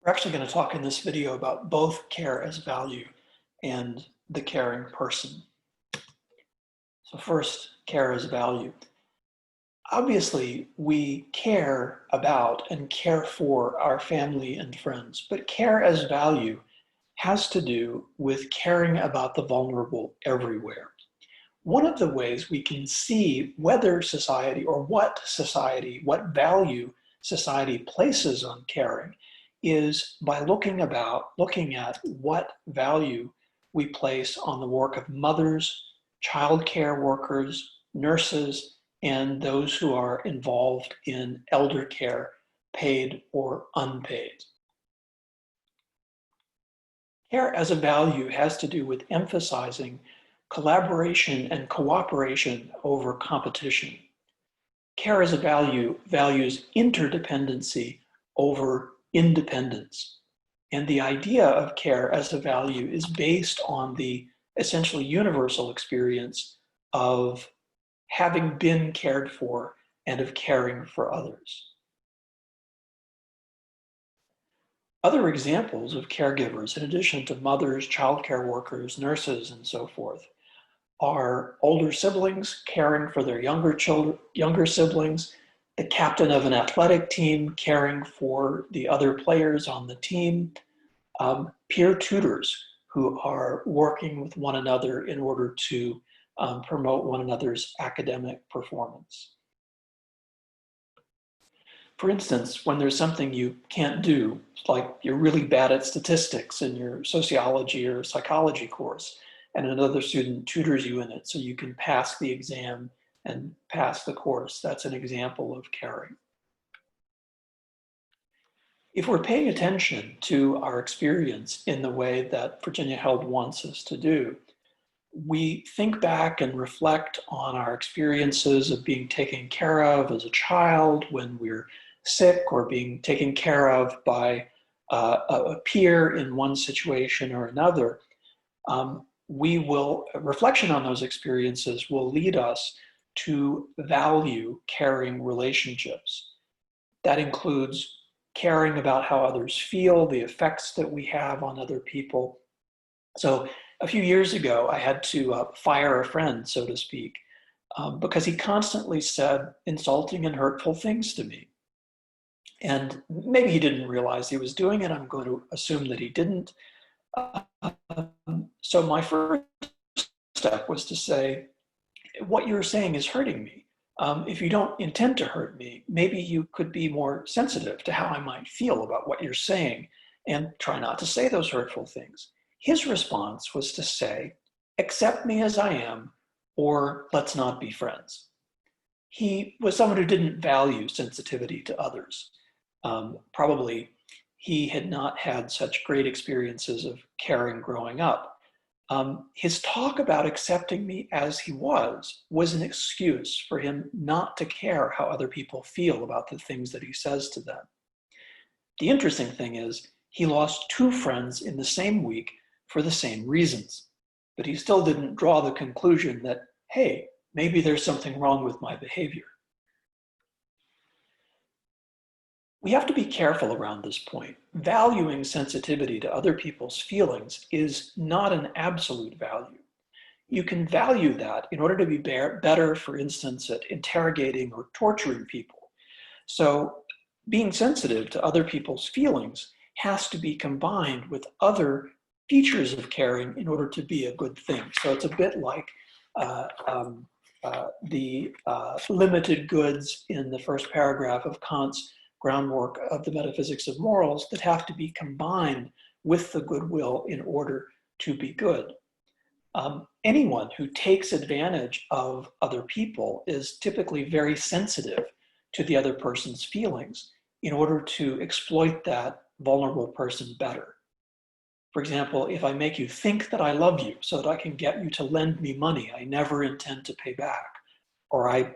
We're actually going to talk in this video about both care as value and the caring person. So first, care as value. Obviously, we care about and care for our family and friends, but care as value has to do with caring about the vulnerable everywhere. One of the ways we can see whether society or what value society places on caring is by looking at what value we place on the work of mothers, child care workers, nurses, and those who are involved in elder care, paid or unpaid. Care as a value has to do with emphasizing collaboration and cooperation over competition. Care as a value values interdependency over independence. And the idea of care as a value is based on the essentially universal experience of having been cared for and of caring for others. Other examples of caregivers, in addition to mothers, childcare workers, nurses, and so forth, are older siblings caring for their younger siblings, the captain of an athletic team caring for the other players on the team, peer tutors who are working with one another in order to promote one another's academic performance. For instance, when there's something you can't do, like you're really bad at statistics in your sociology or psychology course, and another student tutors you in it so you can pass the exam and pass the course, that's an example of caring. If we're paying attention to our experience in the way that Virginia Held wants us to do, we think back and reflect on our experiences of being taken care of as a child when we're sick or being taken care of by a peer in one situation or another. Reflection on those experiences will lead us to value caring relationships. That includes caring about how others feel, the effects that we have on other people. So a few years ago, I had to fire a friend, so to speak, because he constantly said insulting and hurtful things to me. And maybe he didn't realize he was doing it. I'm going to assume that he didn't. So my first step was to say, what you're saying is hurting me. If you don't intend to hurt me, maybe you could be more sensitive to how I might feel about what you're saying and try not to say those hurtful things. His response was to say, accept me as I am, or let's not be friends. He was someone who didn't value sensitivity to others. Probably he had not had such great experiences of caring growing up. His talk about accepting me as he was an excuse for him not to care how other people feel about the things that he says to them. The interesting thing is he lost 2 friends in the same week for the same reasons, but he still didn't draw the conclusion that, hey, maybe there's something wrong with my behavior. We have to be careful around this point. Valuing sensitivity to other people's feelings is not an absolute value. You can value that in order to be better, for instance, at interrogating or torturing people. So being sensitive to other people's feelings has to be combined with other features of caring in order to be a good thing. So it's a bit like the limited goods in the first paragraph of Kant's groundwork of the metaphysics of morals that have to be combined with the goodwill in order to be good. Anyone who takes advantage of other people is typically very sensitive to the other person's feelings in order to exploit that vulnerable person better. For example, if I make you think that I love you so that I can get you to lend me money I never intend to pay back, or I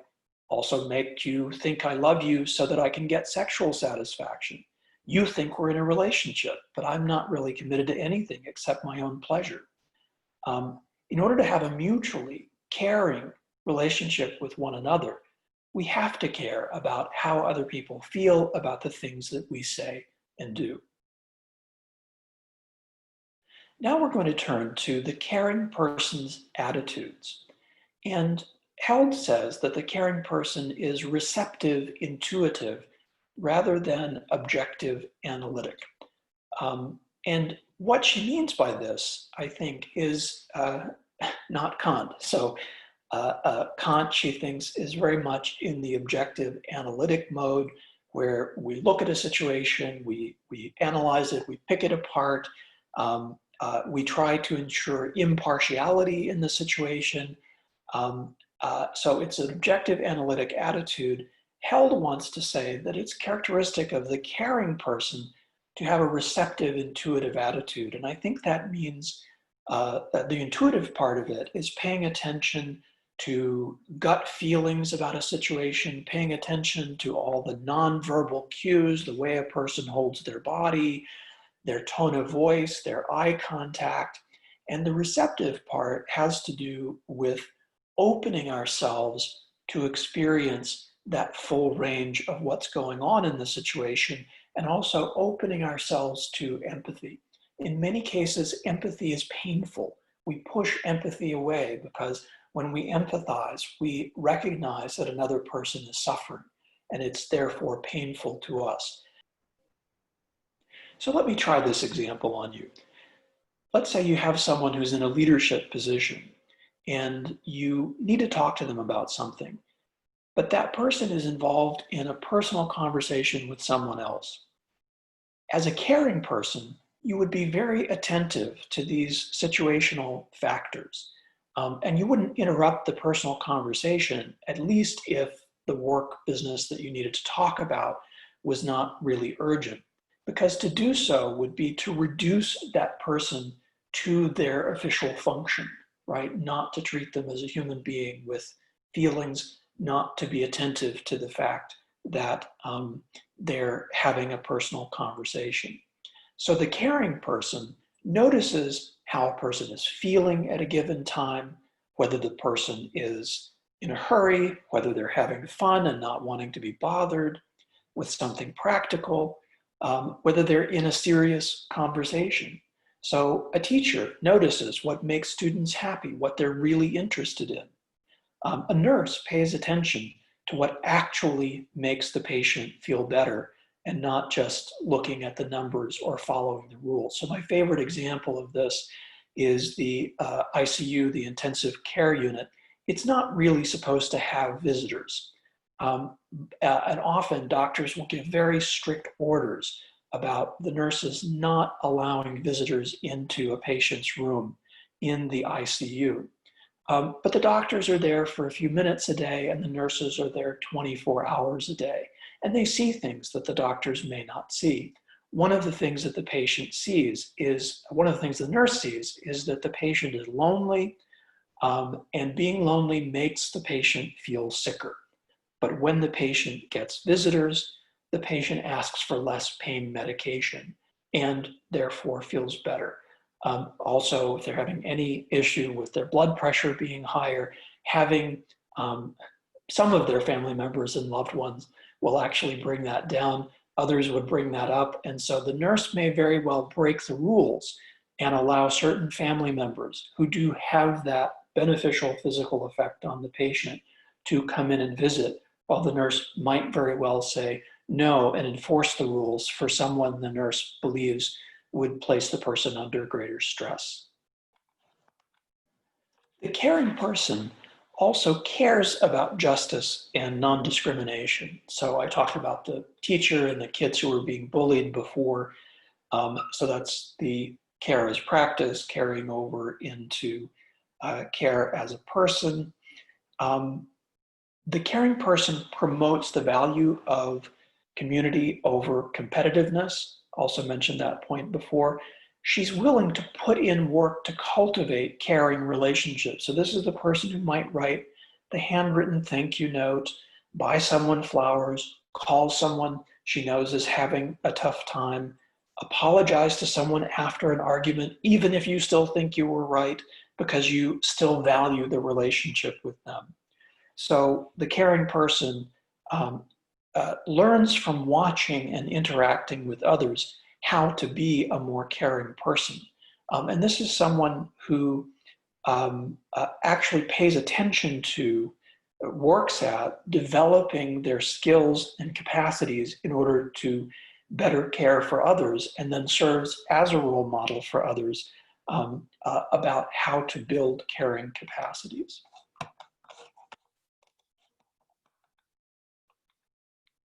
also make you think I love you so that I can get sexual satisfaction. You think we're in a relationship, but I'm not really committed to anything except my own pleasure. In order to have a mutually caring relationship with one another, we have to care about how other people feel about the things that we say and do. Now we're going to turn to the caring person's attitudes. And Held says that the caring person is receptive, intuitive, rather than objective, analytic. And what she means by this, I think, is not Kant. So Kant, she thinks, is very much in the objective analytic mode, where we look at a situation, we analyze it, we pick it apart, we try to ensure impartiality in the situation. So it's an objective analytic attitude. Held wants to say that it's characteristic of the caring person to have a receptive, intuitive attitude. And I think that means that the intuitive part of it is paying attention to gut feelings about a situation, paying attention to all the nonverbal cues, the way a person holds their body, their tone of voice, their eye contact. And the receptive part has to do with opening ourselves to experience that full range of what's going on in the situation, and also opening ourselves to empathy. In many cases, empathy is painful. We push empathy away because when we empathize, we recognize that another person is suffering, and it's therefore painful to us. So let me try this example on you. Let's say you have someone who's in a leadership position and you need to talk to them about something, but that person is involved in a personal conversation with someone else. As a caring person, you would be very attentive to these situational factors. And you wouldn't interrupt the personal conversation, at least if the work business that you needed to talk about was not really urgent. Because to do so would be to reduce that person to their official function, right? Not to treat them as a human being with feelings, not to be attentive to the fact that they're having a personal conversation. So the caring person notices how a person is feeling at a given time, whether the person is in a hurry, whether they're having fun and not wanting to be bothered with something practical, whether they're in a serious conversation. So a teacher notices what makes students happy, what they're really interested in. A nurse pays attention to what actually makes the patient feel better and not just looking at the numbers or following the rules. So my favorite example of this is the ICU, the intensive care unit. It's not really supposed to have visitors. And often doctors will give very strict orders about the nurses not allowing visitors into a patient's room in the ICU. But the doctors are there for a few minutes a day and the nurses are there 24 hours a day. And they see things that the doctors may not see. One of the things that the patient sees is, one of the things the nurse sees is that the patient is lonely, and being lonely makes the patient feel sicker. But when the patient gets visitors, the patient asks for less pain medication and therefore feels better. Also, if they're having any issue with their blood pressure being higher, having some of their family members and loved ones will actually bring that down. Others would bring that up. And so the nurse may very well break the rules and allow certain family members who do have that beneficial physical effect on the patient to come in and visit, while the nurse might very well say no and enforce the rules for someone the nurse believes would place the person under greater stress. The caring person also cares about justice and non-discrimination. So I talked about the teacher and the kids who were being bullied before. So that's the care as practice carrying over into care as a person. The caring person promotes the value of community over competitiveness. Also mentioned that point before. She's willing to put in work to cultivate caring relationships. So this is the person who might write the handwritten thank you note, buy someone flowers, call someone she knows is having a tough time, apologize to someone after an argument, even if you still think you were right, because you still value the relationship with them. So the caring person learns from watching and interacting with others how to be a more caring person. And this is someone who actually pays attention to, works at developing their skills and capacities in order to better care for others, and then serves as a role model for others about how to build caring capacities.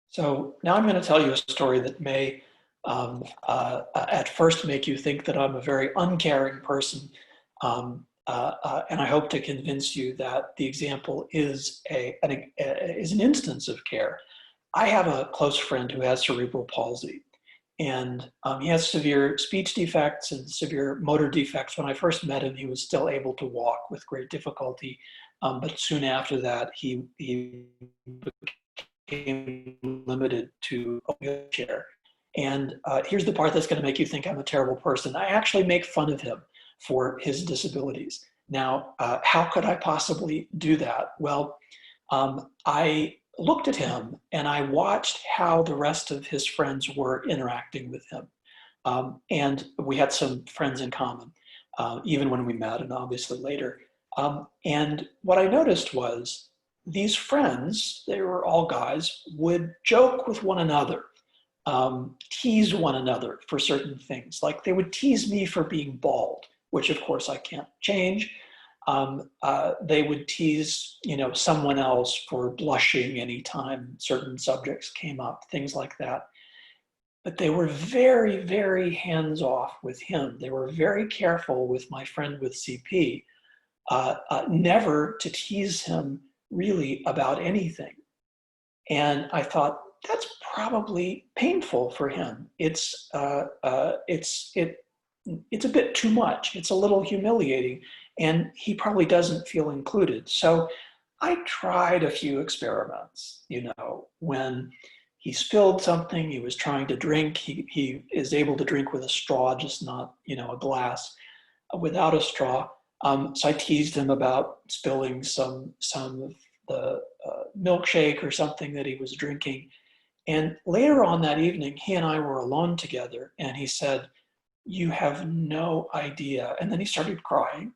So now I'm going to tell you a story that may at first make you think that I'm a very uncaring person. And I hope to convince you that the example is an instance of care. I have a close friend who has cerebral palsy, and he has severe speech defects and severe motor defects. When I first met him, he was still able to walk with great difficulty, but soon after that, he became limited to a wheelchair. And here's the part that's going to make you think I'm a terrible person. I actually make fun of him for his disabilities. Now, how could I possibly do that? Well, I looked at him and I watched how the rest of his friends were interacting with him. And we had some friends in common, even when we met and obviously later. And what I noticed was these friends, they were all guys, would joke with one another, tease one another for certain things. Like they would tease me for being bald, which of course I can't change. They would tease, someone else for blushing anytime certain subjects came up, things like that. But they were very, very hands-off with him. They were very careful with my friend with CP, never to tease him really about anything. And I thought, that's probably painful for him. It's a bit too much. It's a little humiliating, and he probably doesn't feel included. So I tried a few experiments. When he spilled something, he was trying to drink. He is able to drink with a straw, just not, a glass without a straw. So I teased him about spilling some of the milkshake or something that he was drinking. And later on that evening, he and I were alone together, and he said, "You have no idea." And then he started crying,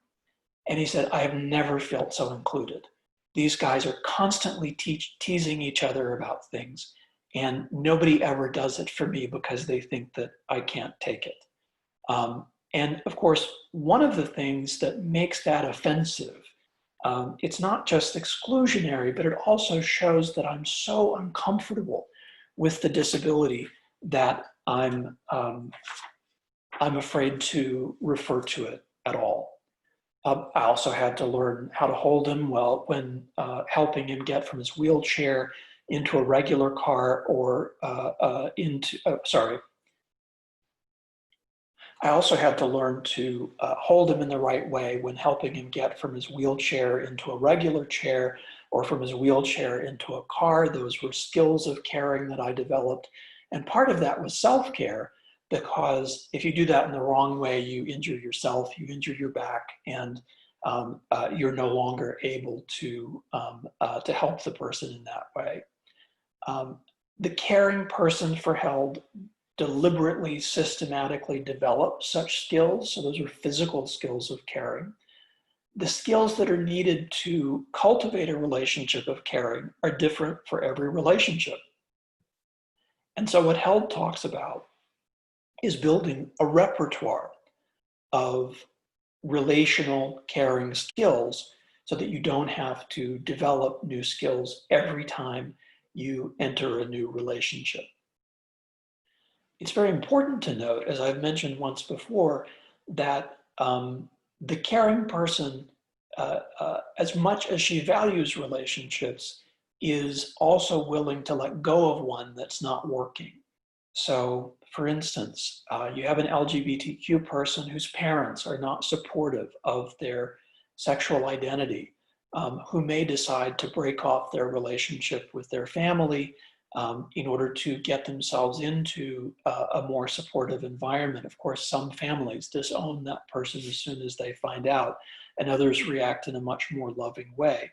and he said, "I have never felt so included. These guys are constantly teasing each other about things, and nobody ever does it for me because they think that I can't take it." And of course, one of the things that makes that offensive, it's not just exclusionary, but it also shows that I'm so uncomfortable with the disability that I'm afraid to refer to it at all. I also had to learn how to hold him well when helping him get from his wheelchair into a regular car or I also had to learn to hold him in the right way when helping him get from his wheelchair into a regular chair or from his wheelchair into a car. Those were skills of caring that I developed. And part of that was self-care, because if you do that in the wrong way, you injure yourself, you injure your back, and you're no longer able to help the person in that way. The caring person for HELD deliberately, systematically develop such skills. So those are physical skills of caring. The skills that are needed to cultivate a relationship of caring are different for every relationship. And so what HELD talks about is building a repertoire of relational caring skills so that you don't have to develop new skills every time you enter a new relationship. It's very important to note, as I've mentioned once before, that the caring person, as much as she values relationships, is also willing to let go of one that's not working. So, for instance, you have an LGBTQ person whose parents are not supportive of their sexual identity, who may decide to break off their relationship with their family in order to get themselves into a more supportive environment. Of course, some families disown that person as soon as they find out, and others react in a much more loving way.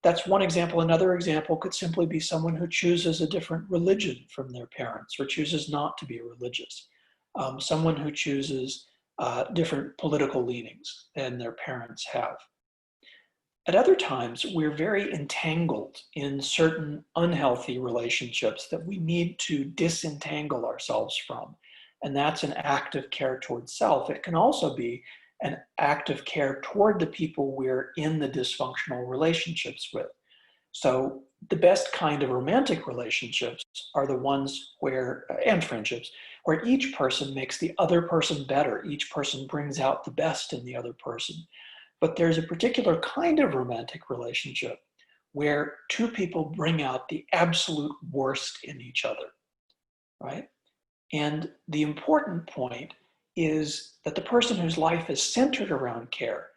That's one example. Another example could simply be someone who chooses a different religion from their parents or chooses not to be religious. Someone who chooses different political leanings than their parents have. At other times, we're very entangled in certain unhealthy relationships that we need to disentangle ourselves from. And that's an act of care toward self. It can also be an act of care toward the people we're in the dysfunctional relationships with. So the best kind of romantic relationships are the ones where, and friendships, where each person makes the other person better. Each person brings out the best in the other person. But there's a particular kind of romantic relationship where two people bring out the absolute worst in each other, right? And the important point is that the person whose life is centered around care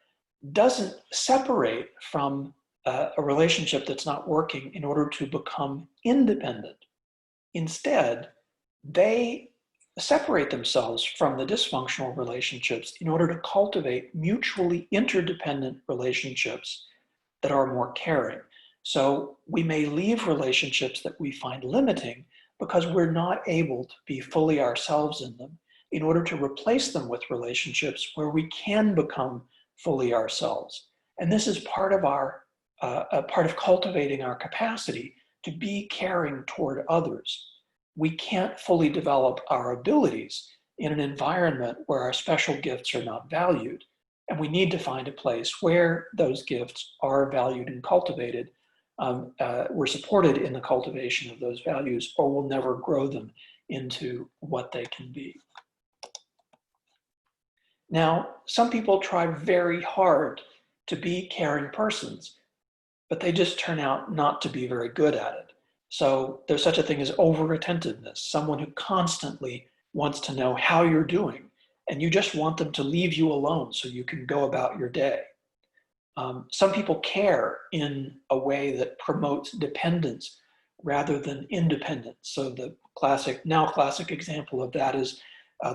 doesn't separate from a relationship that's not working in order to become independent. Instead, they separate themselves from the dysfunctional relationships in order to cultivate mutually interdependent relationships that are more caring. So we may leave relationships that we find limiting because we're not able to be fully ourselves in them, in order to replace them with relationships where we can become fully ourselves. And this is part of cultivating our capacity to be caring toward others. We can't fully develop our abilities in an environment where our special gifts are not valued. And we need to find a place where those gifts are valued and cultivated. We're supported in the cultivation of those values, or we'll never grow them into what they can be. Now, some people try very hard to be caring persons, but they just turn out not to be very good at it. So there's such a thing as over-attentiveness, someone who constantly wants to know how you're doing, and you just want them to leave you alone so you can go about your day. Some people care in a way that promotes dependence rather than independence. So the now classic example of that is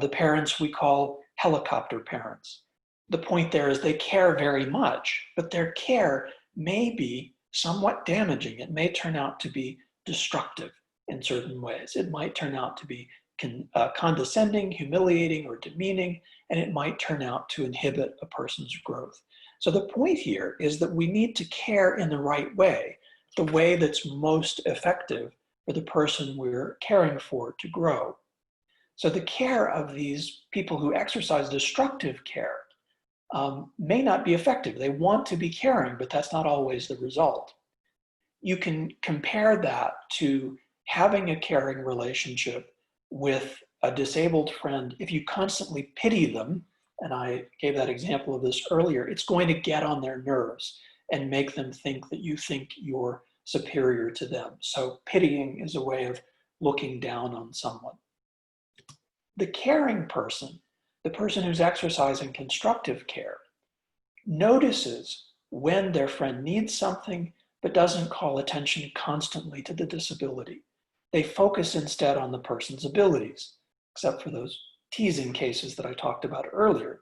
the parents we call helicopter parents. The point there is they care very much, but their care may be somewhat damaging. It may turn out to be destructive in certain ways. It might turn out to be condescending, humiliating, or demeaning, and it might turn out to inhibit a person's growth. So the point here is that we need to care in the right way, the way that's most effective for the person we're caring for to grow. So the care of these people who exercise destructive care may not be effective. They want to be caring, but that's not always the result. You can compare that to having a caring relationship with a disabled friend. If you constantly pity them, and I gave that example of this earlier, it's going to get on their nerves and make them think that you think you're superior to them. So pitying is a way of looking down on someone. The caring person, the person who's exercising constructive care, notices when their friend needs something, but doesn't call attention constantly to the disability. They focus instead on the person's abilities, except for those teasing cases that I talked about earlier.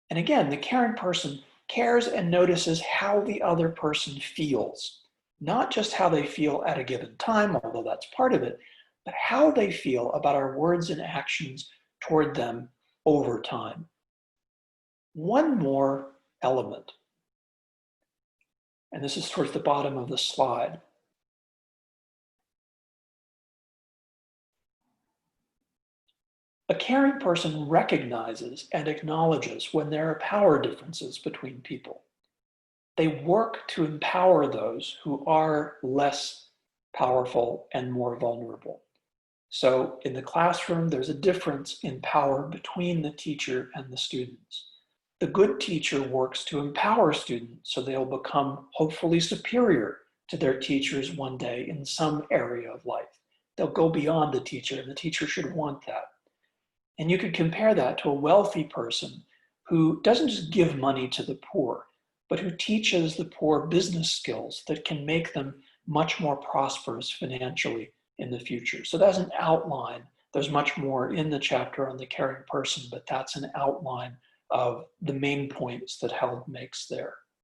And again, the caring person cares and notices how the other person feels, not just how they feel at a given time, although that's part of it, but how they feel about our words and actions toward them over time. One more element, and this is towards the bottom of the slide. A caring person recognizes and acknowledges when there are power differences between people. They work to empower those who are less powerful and more vulnerable. So in the classroom, there's a difference in power between the teacher and the students. The good teacher works to empower students so they'll become hopefully superior to their teachers one day in some area of life. They'll go beyond the teacher, and the teacher should want that. And you could compare that to a wealthy person who doesn't just give money to the poor, but who teaches the poor business skills that can make them much more prosperous financially in the future. So that's an outline. There's much more in the chapter on the caring person, but that's an outline of the main points that Held makes there.